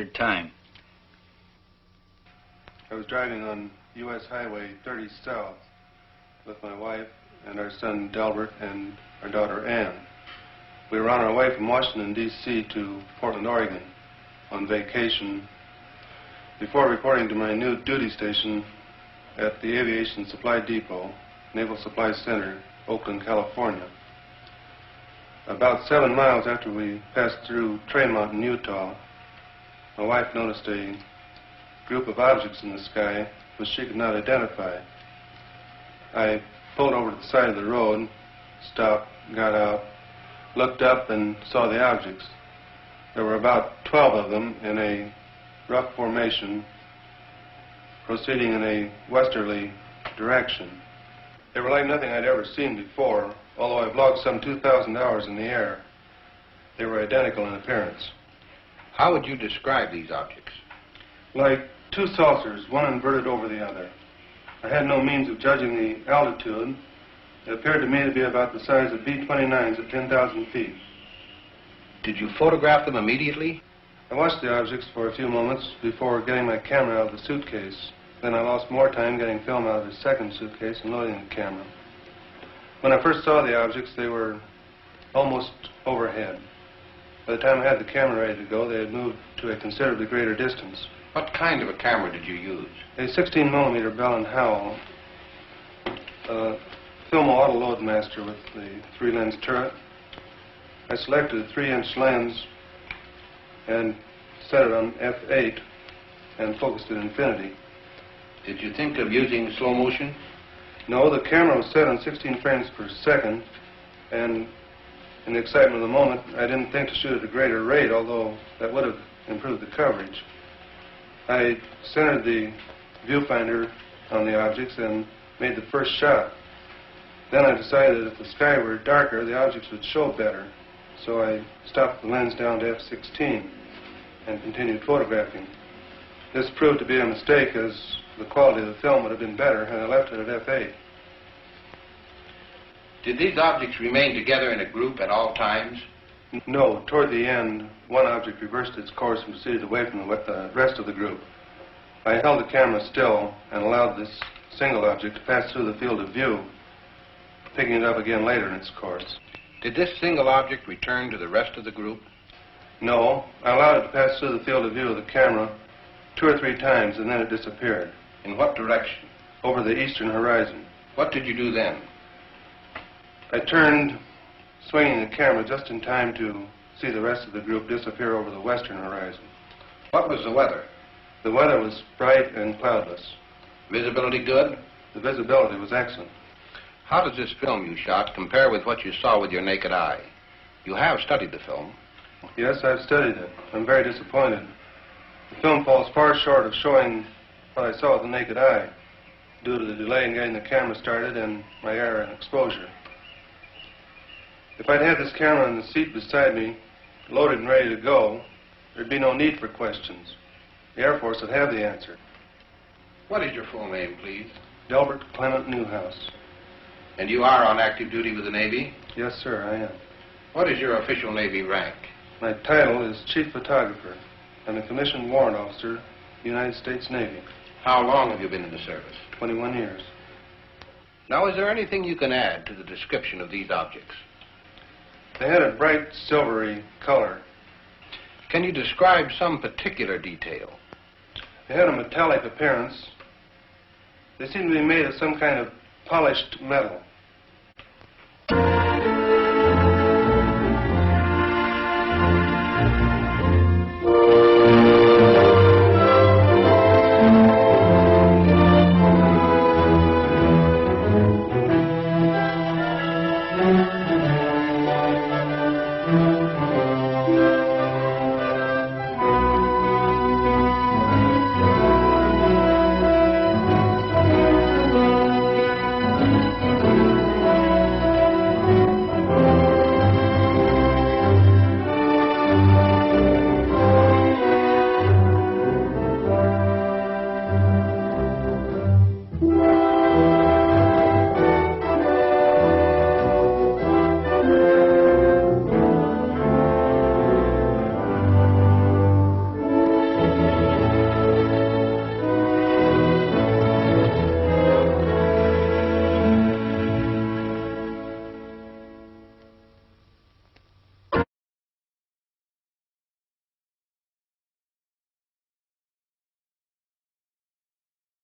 standard time. I was driving on U.S. Highway 30 South with my wife and our son Delbert and our daughter Ann. We were on our way from Washington, D.C. to Portland, Oregon on vacation before reporting to my new duty station at the Aviation Supply Depot, Naval Supply Center, Oakland, California. About 7 miles after we passed through Tremonton, Utah, my wife noticed a group of objects in the sky which she could not identify. I pulled over to the side of the road, stopped, got out, looked up and saw the objects. There were about 12 of them in a rough formation proceeding in a westerly direction. They were like nothing I'd ever seen before, although I've logged some 2,000 hours in the air. They were identical in appearance. How would you describe these objects? Like two saucers, one inverted over the other. I had no means of judging the altitude. It appeared to me to be about the size of B-29s at 10,000 feet. Did you photograph them immediately? I watched the objects for a few moments before getting my camera out of the suitcase. Then I lost more time getting film out of the second suitcase and loading the camera. When I first saw the objects, they were almost overhead. By the time I had the camera ready to go, they had moved to a considerably greater distance. What kind of a camera did you use? A 16mm Bell & Howell Film Auto Loadmaster with the 3-lens turret. I selected a 3-inch lens and set it on f8 and focused at infinity. Did you think of using slow motion? No, the camera was set on 16 frames per second, and in the excitement of the moment, I didn't think to shoot at a greater rate, although that would have improved the coverage. I centered the viewfinder on the objects and made the first shot. Then I decided that if the sky were darker, the objects would show better. So I stopped the lens down to f16 and continued photographing. This proved to be a mistake, as the quality of the film would have been better had I left it at f8. Did these objects remain together in a group at all times? No. Toward the end, one object reversed its course and proceeded away from the rest of the group. I held the camera still and allowed this single object to pass through the field of view, picking it up again later in its course. Did this single object return to the rest of the group? No. I allowed it to pass through the field of view of the camera 2 or 3 times, and then it disappeared. In what direction? Over the eastern horizon. What did you do then? I turned, swinging the camera just in time to see the rest of the group disappear over the western horizon. What was the weather? The weather was bright and cloudless. Visibility good? The visibility was excellent. How does this film you shot compare with what you saw with your naked eye? You have studied the film. Yes, I've studied it. I'm very disappointed. The film falls far short of showing what I saw with the naked eye, due to the delay in getting the camera started and my air and exposure. If I'd had this camera in the seat beside me, loaded and ready to go, there'd be no need for questions. The Air Force would have the answer. What is your full name, please? Delbert Clement Newhouse. And you are on active duty with the Navy? Yes, sir, I am. What is your official Navy rank? My title is Chief Photographer. I'm a commissioned warrant officer, United States Navy. How long have you been in the service? 21 years. Now, is there anything you can add to the description of these objects? They had a bright silvery color. Can you describe some particular detail? They had a metallic appearance. They seemed to be made of some kind of polished metal.